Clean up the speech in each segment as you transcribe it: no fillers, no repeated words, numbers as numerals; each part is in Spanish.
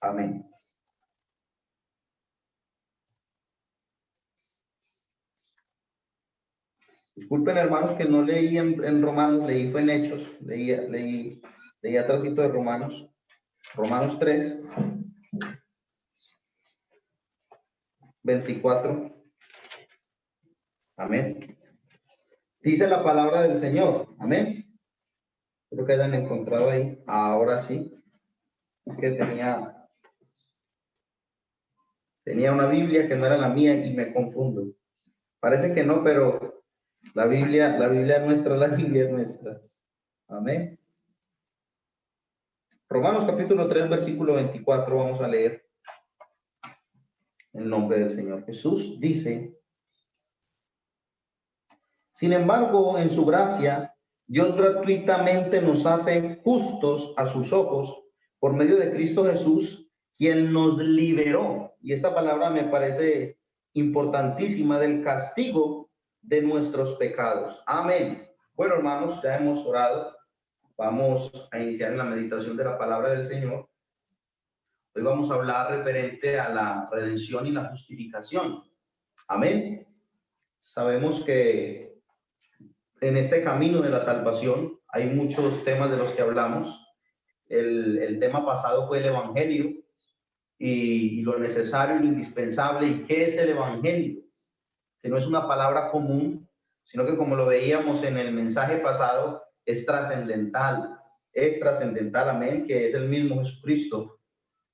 Amén. Disculpen, hermanos, que no leí en Romanos, leí fue en Hechos, leí atrásito de Romanos 3, 24. Amén. Dice la palabra del Señor. Amén. Creo que hayan encontrado ahí. Ahora sí. Es que tenía una Biblia que no era la mía y me confundo. Parece que no, pero la Biblia es nuestra, la Biblia es nuestra. Amén. Romanos capítulo 3, versículo 24, vamos a leer en nombre del Señor Jesús. Dice: sin embargo, en su gracia, Dios gratuitamente nos hace justos a sus ojos por medio de Cristo Jesús, quien nos liberó. Y esta palabra me parece importantísima, del castigo de nuestros pecados. Amén. Bueno, hermanos, ya hemos orado. Vamos a iniciar en la meditación de la palabra del Señor. Hoy vamos a hablar referente a la redención y la justificación. Amén. Sabemos que en este camino de la salvación hay muchos temas de los que hablamos. El tema pasado fue el Evangelio y lo necesario y lo indispensable. ¿Y qué es el Evangelio? Que no es una palabra común, sino que, como lo veíamos en el mensaje pasado, es trascendental. Es trascendental, amén, que es el mismo Jesucristo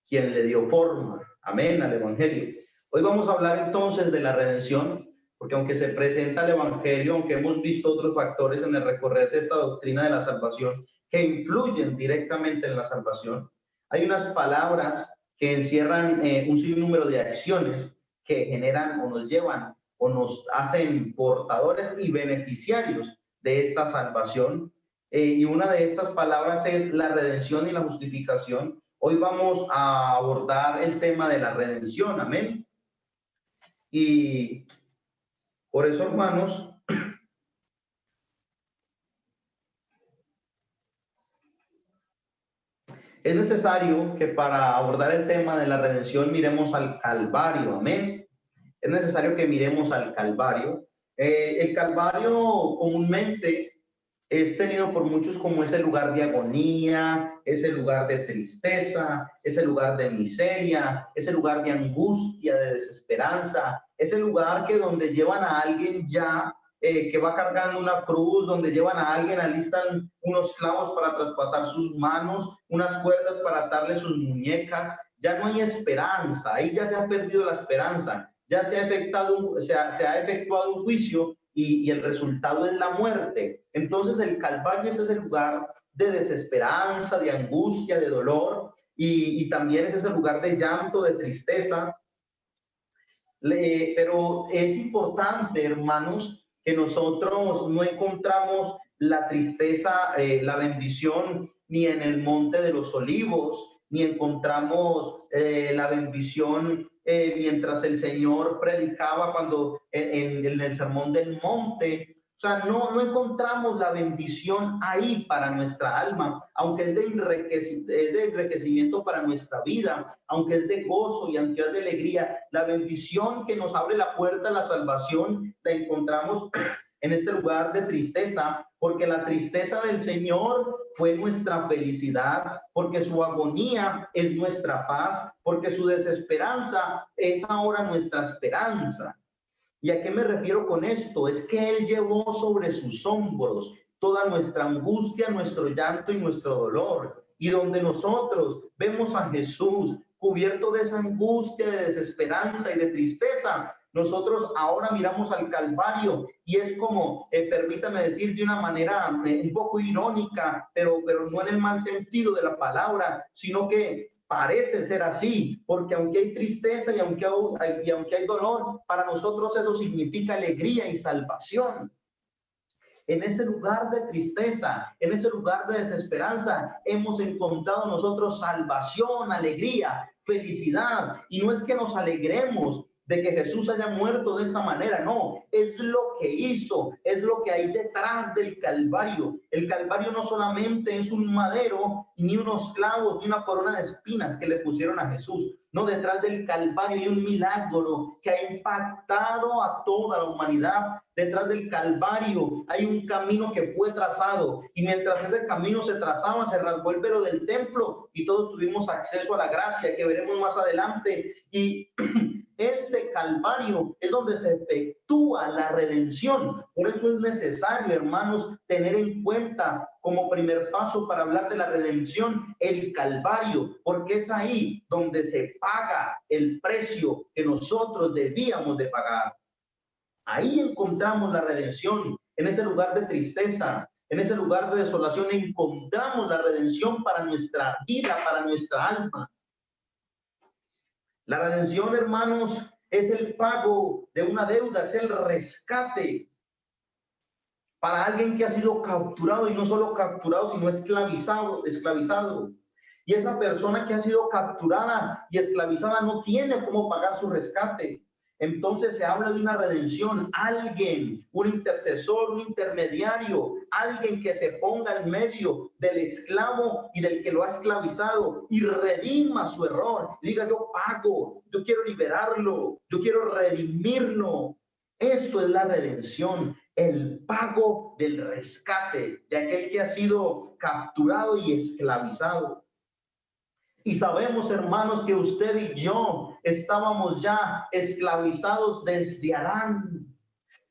quien le dio forma, amén, al Evangelio. Hoy vamos a hablar entonces de la redención, porque aunque se presenta el Evangelio, aunque hemos visto otros factores en el recorrer de esta doctrina de la salvación que influyen directamente en la salvación, hay unas palabras que encierran un sinnúmero de acciones que generan o nos llevan o nos hacen portadores y beneficiarios de esta salvación. Y una de estas palabras es la redención y la justificación. Hoy vamos a abordar el tema de la redención, amén. Y por eso, hermanos, es necesario que para abordar el tema de la redención miremos al Calvario, amén. Es necesario que miremos al Calvario. El Calvario comúnmente es tenido por muchos como ese lugar de agonía, ese lugar de tristeza, ese lugar de miseria, ese lugar de angustia, de desesperanza, ese lugar que donde llevan a alguien ya que va cargando una cruz, donde llevan a alguien, alistan unos clavos para traspasar sus manos, unas cuerdas para atarle sus muñecas. Ya no hay esperanza, ahí ya se ha perdido la esperanza, ya se ha efectuado un juicio y el resultado es la muerte. Entonces el Calvario es ese lugar de desesperanza, de angustia, de dolor, y también es ese lugar de llanto, de tristeza. Pero es importante, hermanos, que nosotros no encontramos la tristeza, la bendición, ni en el Monte de los Olivos, ni encontramos la bendición mientras el Señor predicaba cuando en el Sermón del Monte. O sea, no encontramos la bendición ahí para nuestra alma, aunque es de enriquecimiento para nuestra vida, aunque es de gozo y aunque es de alegría. La bendición que nos abre la puerta a la salvación la encontramos en este lugar de tristeza, porque la tristeza del Señor fue nuestra felicidad, porque su agonía es nuestra paz, porque su desesperanza es ahora nuestra esperanza. ¿Y a qué me refiero con esto? Es que Él llevó sobre sus hombros toda nuestra angustia, nuestro llanto y nuestro dolor. Y donde nosotros vemos a Jesús cubierto de esa angustia, de desesperanza y de tristeza, nosotros ahora miramos al Calvario y es como, permítame decir de una manera un poco irónica, pero no en el mal sentido de la palabra, sino que parece ser así, porque aunque hay tristeza y aunque hay dolor, para nosotros eso significa alegría y salvación. En ese lugar de tristeza, en ese lugar de desesperanza, hemos encontrado nosotros salvación, alegría, felicidad. Y no es que nos alegremos de que Jesús haya muerto de esa manera, no, es lo que hizo, es lo que hay detrás del Calvario. El Calvario no solamente es un madero, ni unos clavos, ni una corona de espinas que le pusieron a Jesús. No, detrás del Calvario hay un milagro que ha impactado a toda la humanidad. Detrás del Calvario hay un camino que fue trazado, y mientras ese camino se trazaba, se rasgó el velo del templo y todos tuvimos acceso a la gracia que veremos más adelante. Y este Calvario es donde se efectúa la redención. Por eso es necesario, hermanos, tener en cuenta como primer paso para hablar de la redención el Calvario, porque es ahí donde se paga el precio que nosotros debíamos de pagar. Ahí encontramos la redención, en ese lugar de tristeza, en ese lugar de desolación, encontramos la redención para nuestra vida, para nuestra alma. La redención, hermanos, es el pago de una deuda, es el rescate para alguien que ha sido capturado, y no solo capturado, sino esclavizado. Y esa persona que ha sido capturada y esclavizada no tiene cómo pagar su rescate. Entonces se habla de una redención, alguien, un intercesor, un intermediario, alguien que se ponga en medio del esclavo y del que lo ha esclavizado y redima su error. Diga, yo pago, yo quiero liberarlo, yo quiero redimirlo. Esto es la redención, el pago del rescate de aquel que ha sido capturado y esclavizado. Y sabemos, hermanos, que usted y yo estábamos ya esclavizados desde Adán.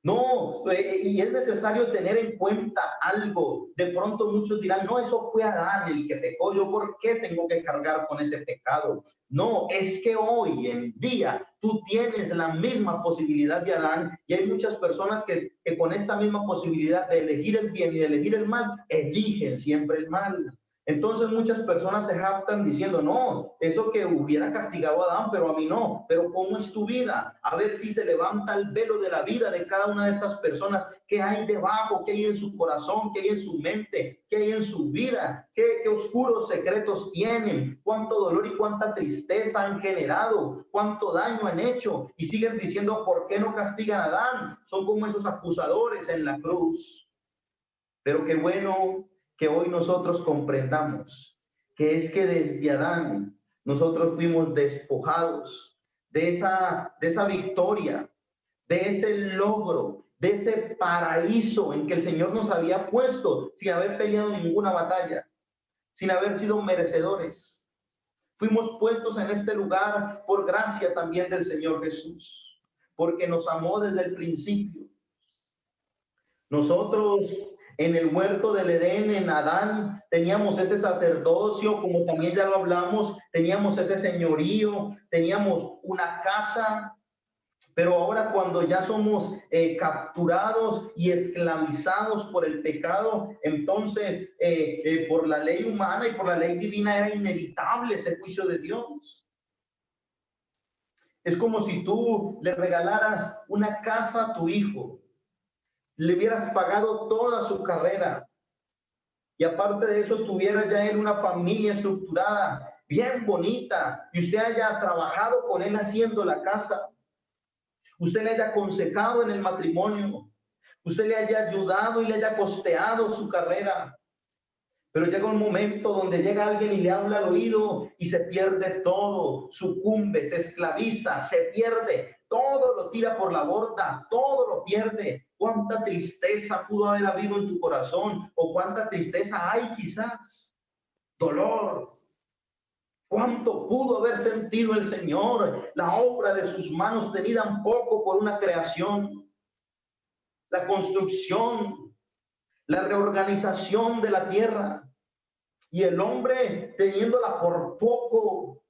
No, y es necesario tener en cuenta algo. De pronto muchos dirán, no, eso fue Adán el que pecó, ¿yo por qué tengo que cargar con ese pecado? No, es que hoy en día tú tienes la misma posibilidad de Adán, y hay muchas personas que con esta misma posibilidad de elegir el bien y de elegir el mal, eligen siempre el mal. Entonces muchas personas se jactan diciendo, no, eso que hubiera castigado a Adán, pero a mí no. Pero ¿cómo es tu vida? A ver si se levanta el velo de la vida de cada una de estas personas. ¿Qué hay debajo? ¿Qué hay en su corazón? ¿Qué hay en su mente? ¿Qué hay en su vida? ¿Qué oscuros secretos tienen? ¿Cuánto dolor y cuánta tristeza han generado? ¿Cuánto daño han hecho? Y siguen diciendo, ¿por qué no castigan a Adán? Son como esos acusadores en la cruz. Pero qué bueno que hoy nosotros comprendamos que es que desde Adán nosotros fuimos despojados de esa victoria, de ese logro, de ese paraíso en que el Señor nos había puesto sin haber peleado ninguna batalla, sin haber sido merecedores. Fuimos puestos en este lugar por gracia también del Señor Jesús, porque nos amó desde el principio. Nosotros en el huerto del Edén, en Adán, teníamos ese sacerdocio, como también ya lo hablamos, teníamos ese señorío, teníamos una casa, pero ahora cuando ya somos capturados y esclavizados por el pecado, entonces por la ley humana y por la ley divina era inevitable ese juicio de Dios. Es como si tú le regalaras una casa a tu hijo, le hubieras pagado toda su carrera, y aparte de eso tuviera ya él una familia estructurada, bien bonita, y usted haya trabajado con él haciendo la casa, usted le haya aconsejado en el matrimonio, usted le haya ayudado y le haya costeado su carrera. Pero llega un momento donde llega alguien y le habla al oído y se pierde todo, sucumbe, se esclaviza, se pierde, todo lo tira por la borda, todo lo pierde. ¿Cuánta tristeza pudo haber habido en tu corazón? ¿O cuánta tristeza hay quizás? Dolor. ¿Cuánto pudo haber sentido el Señor? La obra de sus manos tenida un poco por una creación, la construcción, la reorganización de la tierra, y el hombre teniéndola por poco.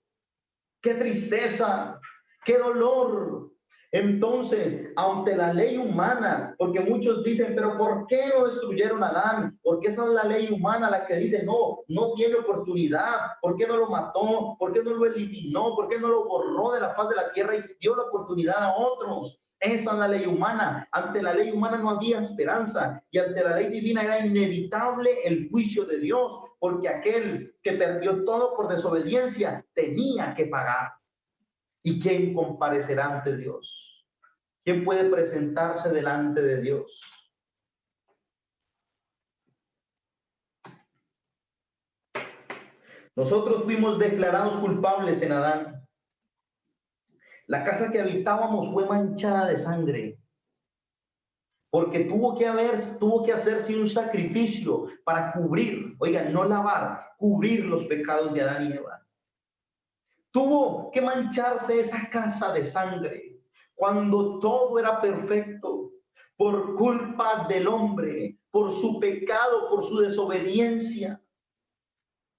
¡Qué tristeza! ¡Qué dolor! Entonces, ante la ley humana, porque muchos dicen, pero ¿por qué no destruyeron a Adán? Porque esa es la ley humana la que dice, no, no tiene oportunidad. ¿Por qué no lo mató? ¿Por qué no lo eliminó? ¿Por qué no lo borró de la faz de la tierra y dio la oportunidad a otros? Esa es la ley humana. Ante la ley humana no había esperanza, y ante la ley divina era inevitable el juicio de Dios, porque aquel que perdió todo por desobediencia tenía que pagar. ¿Y quién comparecerá ante Dios? ¿Quién puede presentarse delante de Dios? Nosotros fuimos declarados culpables en Adán. La casa que habitábamos fue manchada de sangre, porque tuvo que hacerse un sacrificio para cubrir, oigan, no lavar, cubrir los pecados de Adán y Eva. Tuvo que mancharse esa casa de sangre cuando todo era perfecto por culpa del hombre, por su pecado, por su desobediencia,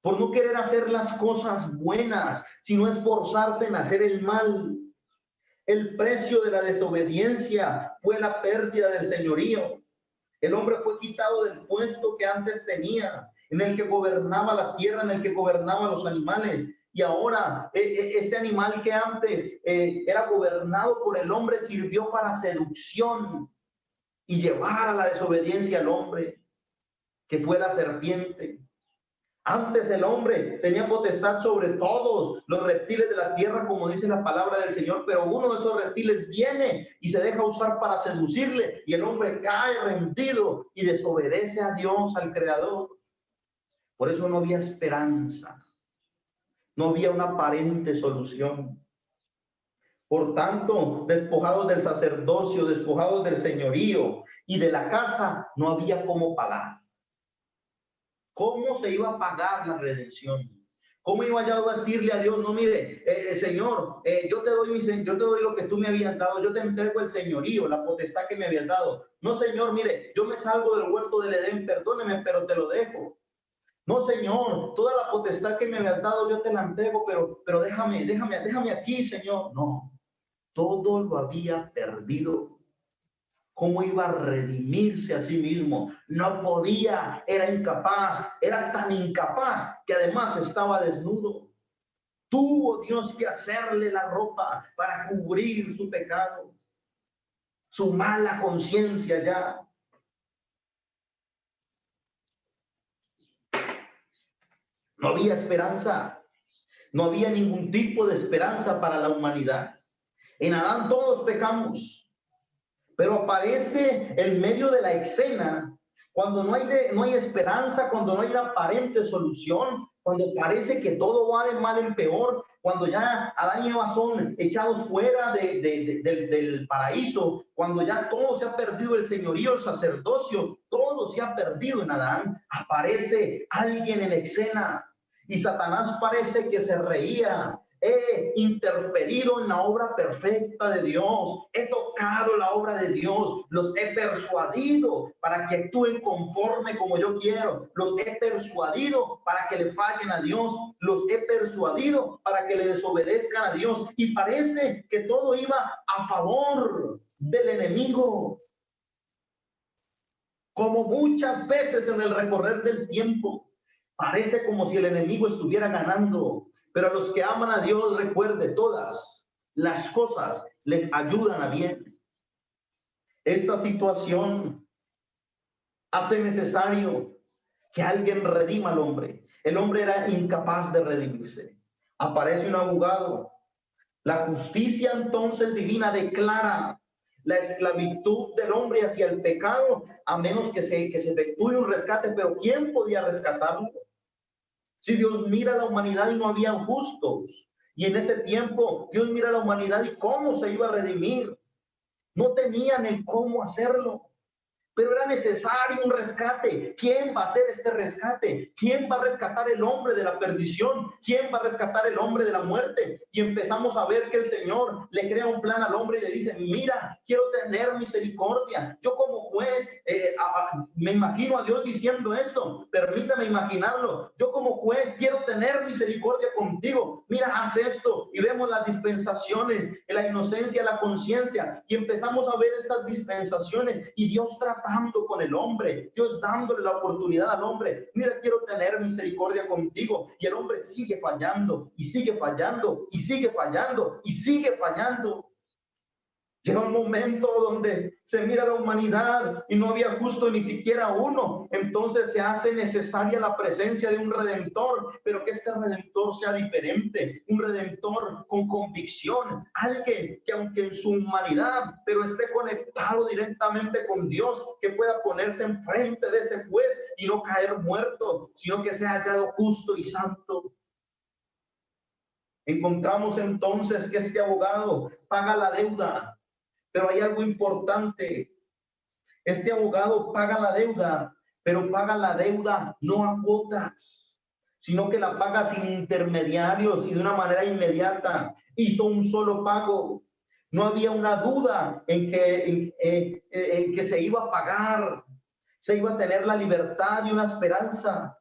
por no querer hacer las cosas buenas, sino esforzarse en hacer el mal. El precio de la desobediencia fue la pérdida del señorío. El hombre fue quitado del puesto que antes tenía, en el que gobernaba la tierra, en el que gobernaba los animales. Y ahora este animal que antes era gobernado por el hombre sirvió para seducción y llevar a la desobediencia al hombre, que fue la serpiente. Antes el hombre tenía potestad sobre todos los reptiles de la tierra, como dice la palabra del Señor, pero uno de esos reptiles viene y se deja usar para seducirle, y el hombre cae rendido y desobedece a Dios, al Creador. Por eso no había esperanza, no había una aparente solución. Por tanto, despojados del sacerdocio, despojados del señorío y de la casa, no había cómo pagar. ¿Cómo se iba a pagar la redención? ¿Cómo iba yo a decirle a Dios, no, mire, Señor, yo te doy lo que tú me habías dado, yo te entrego el señorío, la potestad que me habías dado? No, Señor, mire, yo me salgo del huerto del Edén, perdóneme, pero te lo dejo. No, Señor, toda la potestad que me habías dado yo te la entrego, pero déjame aquí, Señor. No, todo lo había perdido. ¿Cómo iba a redimirse a sí mismo? No podía, era incapaz, era tan incapaz que además estaba desnudo. Tuvo Dios que hacerle la ropa para cubrir su pecado, su mala conciencia ya. No había esperanza, no había ningún tipo de esperanza para la humanidad. En Adán todos pecamos. Pero aparece en medio de la escena, cuando no hay esperanza, cuando no hay una aparente solución, cuando parece que todo va de mal en peor, cuando ya Adán y Eva son echados fuera del paraíso, cuando ya todo se ha perdido, el señorío, el sacerdocio, todo se ha perdido en Adán, aparece alguien en escena y Satanás parece que se reía. He interferido en la obra perfecta de Dios, he tocado la obra de Dios, los he persuadido para que actúen conforme como yo quiero, los he persuadido para que le fallen a Dios, los he persuadido para que le desobedezcan a Dios, y parece que todo iba a favor del enemigo, como muchas veces en el recorrer del tiempo. Parece como si el enemigo estuviera ganando, pero a los que aman a Dios, recuerde, todas las cosas les ayudan a bien. Esta situación hace necesario que alguien redima al hombre. El hombre era incapaz de redimirse. Aparece un abogado. La justicia entonces divina declara la esclavitud del hombre hacia el pecado, a menos que se efectúe un rescate. Pero ¿quién podía rescatarlo? Si Dios mira a la humanidad y no había justos, y en ese tiempo Dios mira a la humanidad y cómo se iba a redimir, no tenían el cómo hacerlo. Pero era necesario un rescate. ¿Quién va a hacer este rescate? ¿Quién va a rescatar el hombre de la perdición? ¿Quién va a rescatar el hombre de la muerte? Y empezamos a ver que el Señor le crea un plan al hombre y le dice, mira, quiero tener misericordia. Yo como juez, me imagino a Dios diciendo esto, permítame imaginarlo. Yo como juez quiero tener misericordia contigo. Mira, haz esto. Y vemos las dispensaciones, la inocencia, la conciencia. Y empezamos a ver estas dispensaciones y Dios trata con el hombre, Dios dándole la oportunidad al hombre. Mira, quiero tener misericordia contigo, y el hombre sigue fallando y sigue fallando y sigue fallando y sigue fallando. Llega un momento donde se mira la humanidad y no había justo ni siquiera uno. Entonces se hace necesaria la presencia de un redentor, pero que este redentor sea diferente, un redentor con convicción, alguien que aunque en su humanidad, pero esté conectado directamente con Dios, que pueda ponerse enfrente de ese juez y no caer muerto, sino que sea hallado justo y santo. Encontramos entonces que este abogado paga la deuda. Pero hay algo importante. Este abogado paga la deuda, pero paga la deuda no a cuotas, sino que la paga sin intermediarios y de una manera inmediata. Hizo un solo pago. No había una duda en que se iba a pagar, se iba a tener la libertad y una esperanza.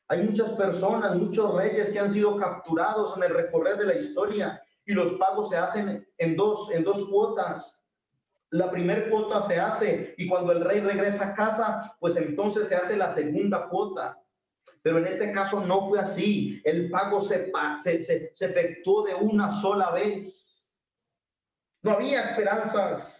Hay muchas personas, muchos reyes que han sido capturados en el recorrer de la historia y los pagos se hacen en dos cuotas. La primera cuota se hace y cuando el rey regresa a casa, pues entonces se hace la segunda cuota. Pero en este caso no fue así. El pago se efectuó de una sola vez. No había esperanzas.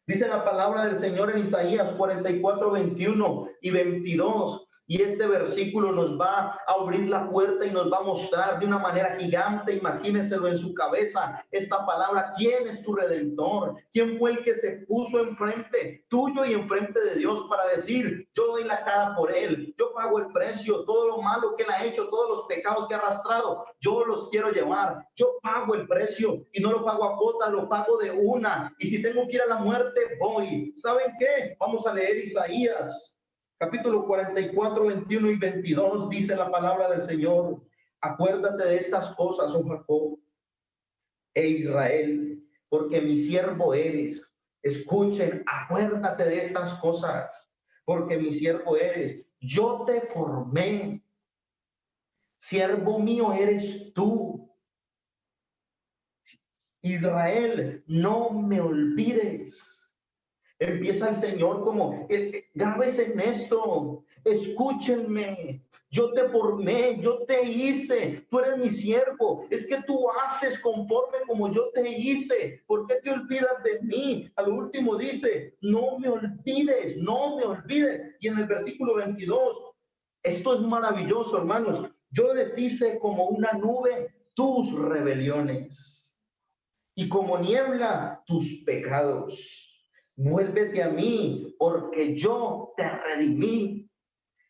Dice la palabra del Señor en Isaías 44, 21 y 22. Y este versículo nos va a abrir la puerta y nos va a mostrar de una manera gigante, imagínenselo en su cabeza, esta palabra: ¿quién es tu redentor? ¿Quién fue el que se puso enfrente tuyo y enfrente de Dios para decir: yo doy la cara por él, yo pago el precio, todo lo malo que él ha hecho, todos los pecados que ha arrastrado, yo los quiero llevar, yo pago el precio y no lo pago a cuotas, lo pago de una, y si tengo que ir a la muerte, voy? ¿Saben qué? Vamos a leer Isaías capítulo 44, 21 y 22, dice la palabra del Señor: acuérdate de estas cosas, oh Jacob, e Israel, porque mi siervo eres. Escuchen, acuérdate de estas cosas, porque mi siervo eres. Yo te formé, siervo mío eres tú. Israel, no me olvides. Empieza el Señor como: grábese en esto, escúchenme, yo te formé, yo te hice, tú eres mi siervo, es que tú haces conforme como yo te hice, ¿por qué te olvidas de mí? Al último dice: no me olvides, no me olvides. Y en el versículo 22, esto es maravilloso, hermanos: yo deshice como una nube tus rebeliones y como niebla tus pecados. Vuélvete a mí, porque yo te redimí.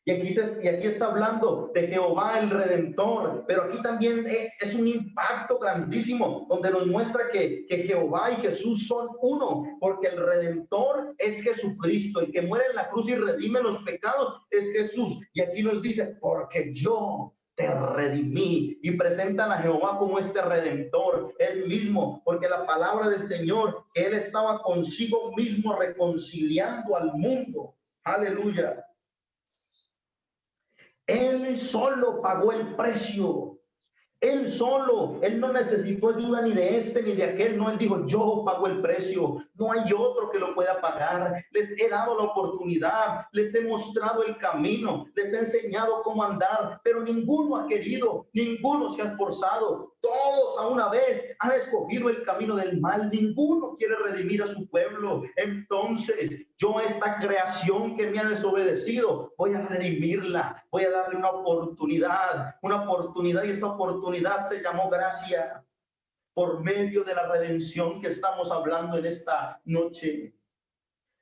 Y aquí está hablando de Jehová el Redentor, pero aquí también es un impacto grandísimo, donde nos muestra que Jehová y Jesús son uno, porque el Redentor es Jesucristo, el que muere en la cruz y redime los pecados es Jesús. Y aquí nos dice: porque yo te redimí, y presentan a Jehová como este redentor, él mismo, porque la palabra del Señor, que él estaba consigo mismo reconciliando al mundo. Aleluya. Él solo pagó el precio. Él solo, él no necesitó ayuda ni de este ni de aquel. No, él dijo: yo pago el precio, no hay otro que lo pueda pagar. Les he dado la oportunidad, les he mostrado el camino, les he enseñado cómo andar, pero ninguno ha querido, ninguno se ha esforzado. Todos a una vez han escogido el camino del mal, ninguno quiere redimir a su pueblo. Entonces yo, esta creación que me ha desobedecido, voy a redimirla, voy a darle una oportunidad, y esta oportunidad se llamó gracia, por medio de la redención que estamos hablando en esta noche.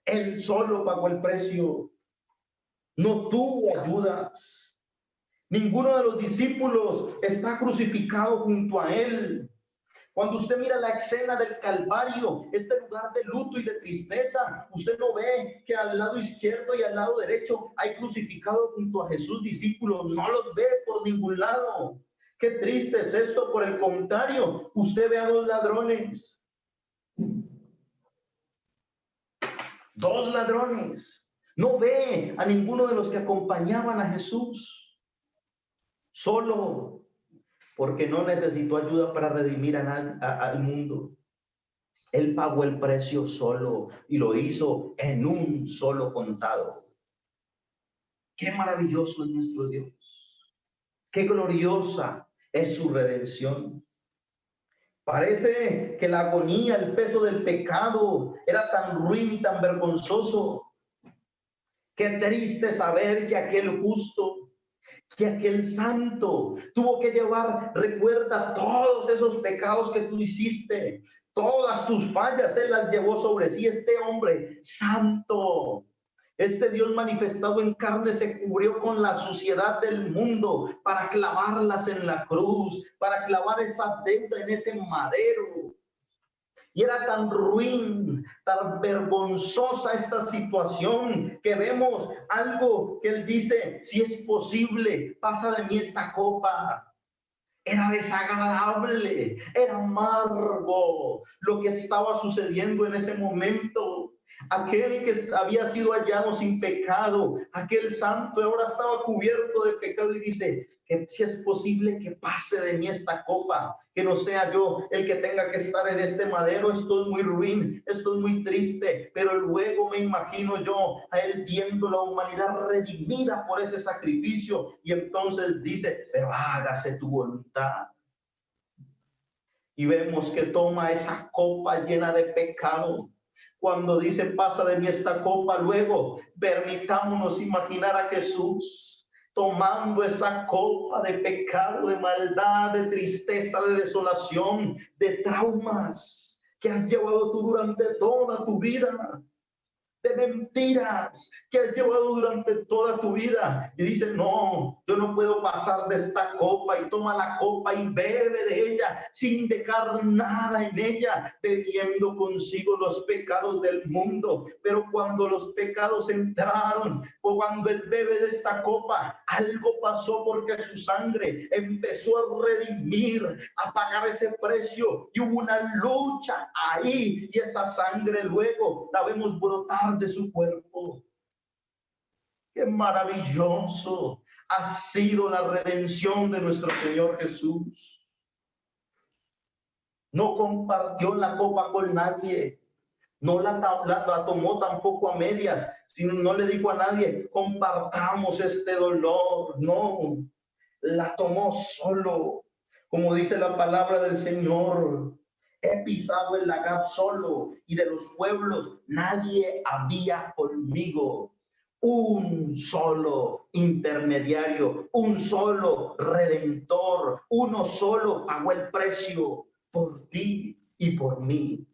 Él solo pagó el precio, no tuvo ayudas. Ninguno de los discípulos está crucificado junto a él. Cuando usted mira la escena del Calvario, este lugar de luto y de tristeza, usted no ve que al lado izquierdo y al lado derecho hay crucificados junto a Jesús discípulos, no los ve por ningún lado. Qué triste es esto. Por el contrario, usted ve a dos ladrones. Dos ladrones. No ve a ninguno de los que acompañaban a Jesús. Solo, porque no necesitó ayuda para redimir al mundo. Él pagó el precio solo y lo hizo en un solo contado. Qué maravilloso es nuestro Dios. Qué gloriosa es su redención. Parece que la agonía, el peso del pecado era tan ruin y tan vergonzoso. Qué triste saber que aquel justo, que aquel santo tuvo que llevar, recuerda todos esos pecados que tú hiciste, todas tus fallas, él las llevó sobre sí. Este hombre santo, este Dios manifestado en carne, se cubrió con la suciedad del mundo para clavarlas en la cruz, para clavar esa deuda en ese madero. Y era tan ruin, tan vergonzosa esta situación, que vemos algo que él dice: si es posible, pasa de mí esta copa. Era desagradable, era amargo lo que estaba sucediendo en ese momento. Aquel que había sido hallado sin pecado, aquel santo, ahora estaba cubierto de pecado y dice: que si es posible que pase de mí esta copa, que no sea yo el que tenga que estar en este madero. Esto es muy ruin, esto es muy triste, pero luego me imagino yo a él viendo la humanidad redimida por ese sacrificio, y entonces dice: pero hágase tu voluntad. Y vemos que toma esa copa llena de pecado. Cuando dice: pasa de mí esta copa, luego permitámonos imaginar a Jesús tomando esa copa de pecado, de maldad, de tristeza, de desolación, de traumas que has llevado tú durante toda tu vida, de mentiras que has llevado durante toda tu vida, y dice: no, yo no puedo pasar de esta copa. Y toma la copa y bebe de ella sin dejar nada en ella, bebiendo consigo los pecados del mundo. Pero cuando los pecados entraron, o cuando él bebe de esta copa, algo pasó, porque su sangre empezó a redimir, a pagar ese precio, y hubo una lucha ahí, y esa sangre luego la vemos brotar de su cuerpo. Qué maravilloso ha sido la redención de nuestro Señor Jesús. No compartió la copa con nadie, no la tomó tampoco a medias, sino no le dijo a nadie: compartamos este dolor. No, la tomó solo. Como dice la palabra del Señor: he pisado el lagar solo, y de los pueblos nadie había conmigo. Un solo intermediario, un solo redentor, uno solo pagó el precio por ti y por mí.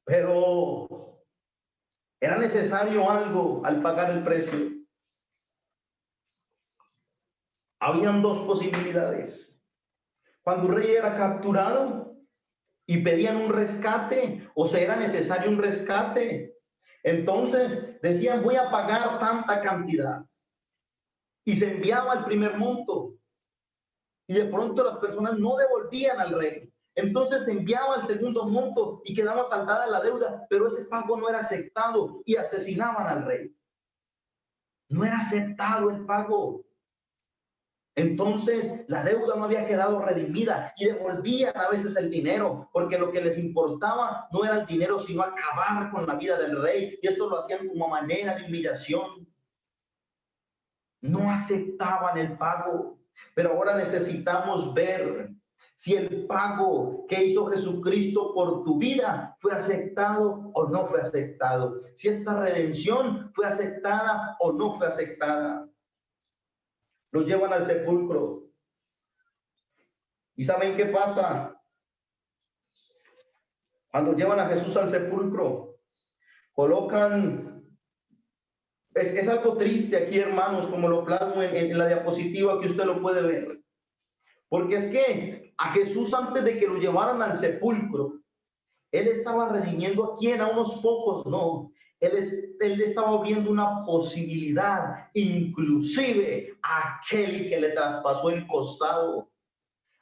Pero era necesario algo al pagar el precio. Habían dos posibilidades. Cuando un rey era capturado y pedían un rescate, o sea, era necesario un rescate, entonces decían: voy a pagar tanta cantidad, y se enviaba el primer monto, y de pronto las personas no devolvían al rey. Entonces se enviaba el segundo monto y quedaba saldada la deuda, pero ese pago no era aceptado y asesinaban al rey. No era aceptado el pago. Entonces la deuda no había quedado redimida, y devolvían a veces el dinero, porque lo que les importaba no era el dinero, sino acabar con la vida del rey, y esto lo hacían como manera de humillación. No aceptaban el pago. Pero ahora necesitamos ver si el pago que hizo Jesucristo por tu vida fue aceptado o no fue aceptado, si esta redención fue aceptada o no fue aceptada. Lo llevan al sepulcro. ¿Y saben qué pasa? Cuando llevan a Jesús al sepulcro, colocan... Es algo triste aquí, hermanos, como lo plasmo en la diapositiva, que usted lo puede ver. Porque es que a Jesús, antes de que lo llevaran al sepulcro, él estaba redimiendo a quién, a unos pocos, no. Él estaba viendo una posibilidad, inclusive a aquel que le traspasó el costado,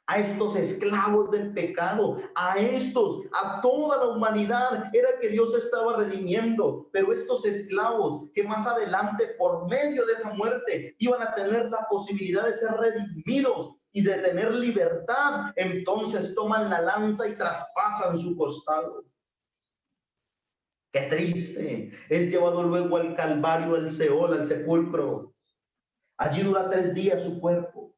a estos esclavos del pecado, a toda la humanidad era que Dios estaba redimiendo. Pero estos esclavos, que más adelante, por medio de esa muerte, iban a tener la posibilidad de ser redimidos y de tener libertad, entonces toman la lanza y traspasan su costado. Qué triste. Es llevado luego al Calvario, al Seol, al sepulcro. Allí dura 3 días su cuerpo.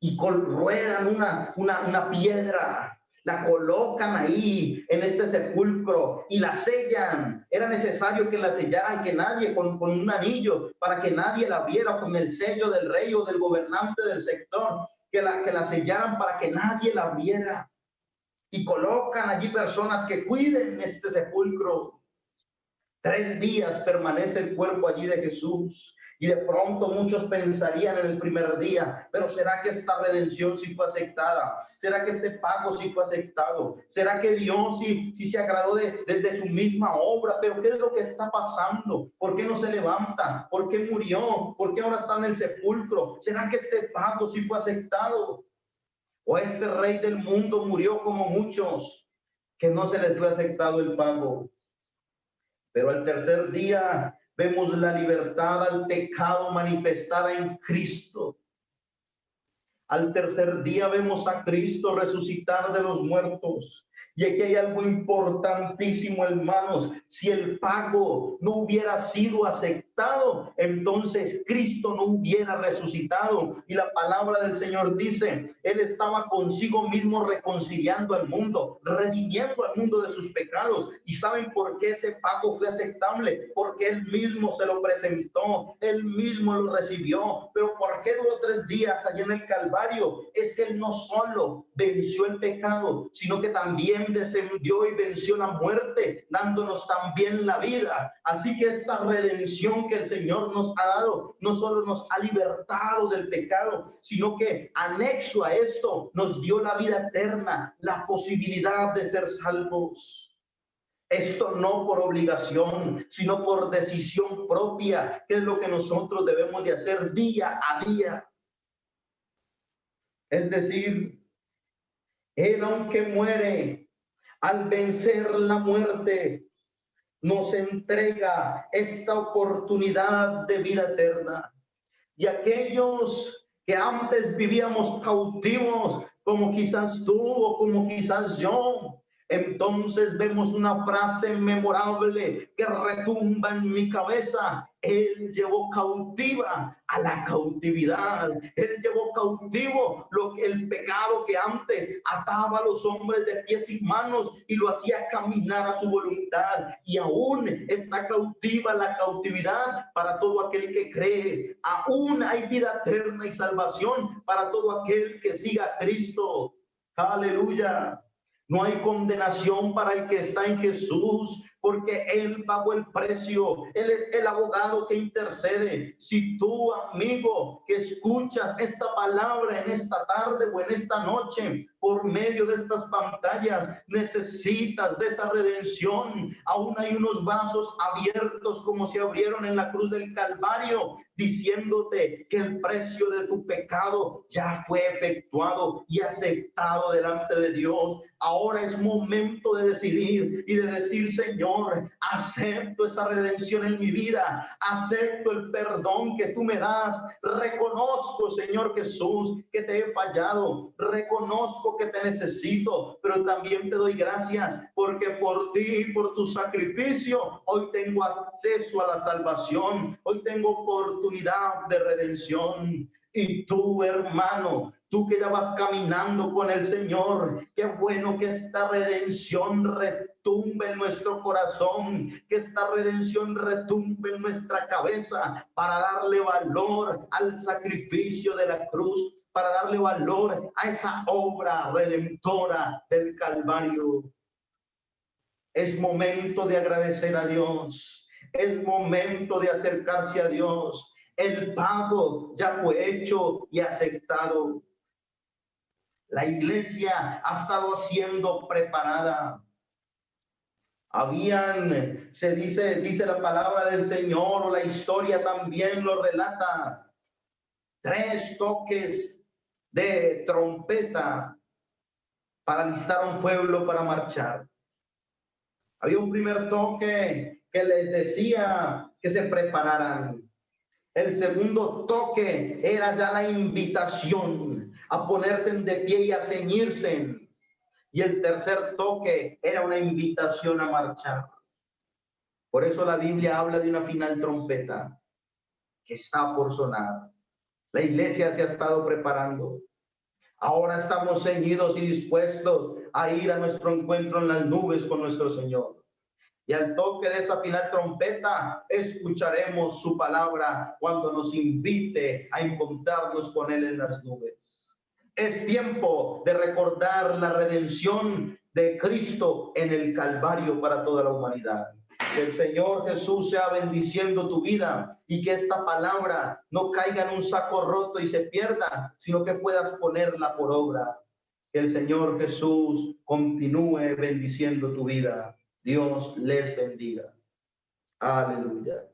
y ruedan una piedra, la colocan ahí en este sepulcro y la sellan. Era necesario que la sellaran, que nadie, con un anillo, para que nadie la viera, con el sello del rey o del gobernante del sector, que la sellaran para que nadie la viera. Y colocan allí personas que cuiden este sepulcro. 3 días permanece el cuerpo allí de Jesús. Y de pronto muchos pensarían en el primer día, pero ¿será que esta redención sí fue aceptada? ¿Será que este pago sí fue aceptado? ¿Será que Dios sí se agradó de su misma obra? Pero ¿qué es lo que está pasando? ¿Por qué no se levanta? ¿Por qué murió? ¿Por qué ahora está en el sepulcro? ¿Será que este pago sí fue aceptado? ¿O este rey del mundo murió como muchos que no se les fue aceptado el pago? Pero al tercer día vemos la libertad al pecado manifestada en Cristo. Al tercer día vemos a Cristo resucitar de los muertos. Y aquí hay algo importantísimo, hermanos. Si el pago no hubiera sido aceptado, entonces Cristo no hubiera resucitado. Y la palabra del Señor dice, Él estaba consigo mismo reconciliando al mundo, redimiendo al mundo de sus pecados. ¿Y saben por qué ese pago fue aceptable? Porque Él mismo se lo presentó, Él mismo lo recibió. Pero ¿por qué duró 3 días allí en el Calvario? Es que Él no solo venció el pecado, sino que también descendió y venció la muerte, dándonos también la vida. Así que esta redención que el Señor nos ha dado, no solo nos ha libertado del pecado, sino que anexo a esto nos dio la vida eterna, la posibilidad de ser salvos. Esto no por obligación, sino por decisión propia, que es lo que nosotros debemos de hacer día a día. Es decir, Él, aunque muere, al vencer la muerte, nos entrega esta oportunidad de vida eterna. Y aquellos que antes vivíamos cautivos, como quizás tú o como quizás yo, entonces vemos una frase memorable que retumba en mi cabeza. Él llevó cautiva a la cautividad. Él llevó cautivo el pecado que antes ataba a los hombres de pies y manos y lo hacía caminar a su voluntad. Y aún está cautiva la cautividad para todo aquel que cree. Aún hay vida eterna y salvación para todo aquel que siga a Cristo. Aleluya. No hay condenación para el que está en Jesús, porque Él pagó el precio. Él es el abogado que intercede. Si tú, amigo, que escuchas esta palabra en esta tarde o en esta noche, por medio de estas pantallas, necesitas de esa redención. Aún hay unos vasos abiertos como se abrieron en la cruz del Calvario, diciéndote que el precio de tu pecado ya fue efectuado y aceptado delante de Dios. Ahora es momento de decidir y de decir, Señor, acepto esa redención en mi vida, acepto el perdón que tú me das, reconozco, Señor Jesús, que te he fallado, reconozco que te necesito, pero también te doy gracias porque por ti y por tu sacrificio hoy tengo acceso a la salvación, hoy tengo oportunidad de redención. Y tú, hermano, tú que ya vas caminando con el Señor, qué bueno que esta redención retumbe en nuestro corazón, que esta redención retumbe en nuestra cabeza para darle valor al sacrificio de la cruz, para darle valor a esa obra redentora del Calvario. Es momento de agradecer a Dios, es momento de acercarse a Dios. El pago ya fue hecho y aceptado. La iglesia ha estado siendo preparada. Dice la palabra del Señor, la historia también lo relata, 3 toques de trompeta para alistar a un pueblo para marchar. Había un primer toque que les decía que se prepararan. El segundo toque era ya la invitación a ponerse de pie y a ceñirse. Y el tercer toque era una invitación a marchar. Por eso la Biblia habla de una final trompeta que está por sonar. La iglesia se ha estado preparando. Ahora estamos ceñidos y dispuestos a ir a nuestro encuentro en las nubes con nuestro Señor. Y al toque de esa final trompeta, escucharemos su palabra cuando nos invite a encontrarnos con Él en las nubes. Es tiempo de recordar la redención de Cristo en el Calvario para toda la humanidad. Que el Señor Jesús sea bendiciendo tu vida y que esta palabra no caiga en un saco roto y se pierda, sino que puedas ponerla por obra. Que el Señor Jesús continúe bendiciendo tu vida. Dios les bendiga. Aleluya.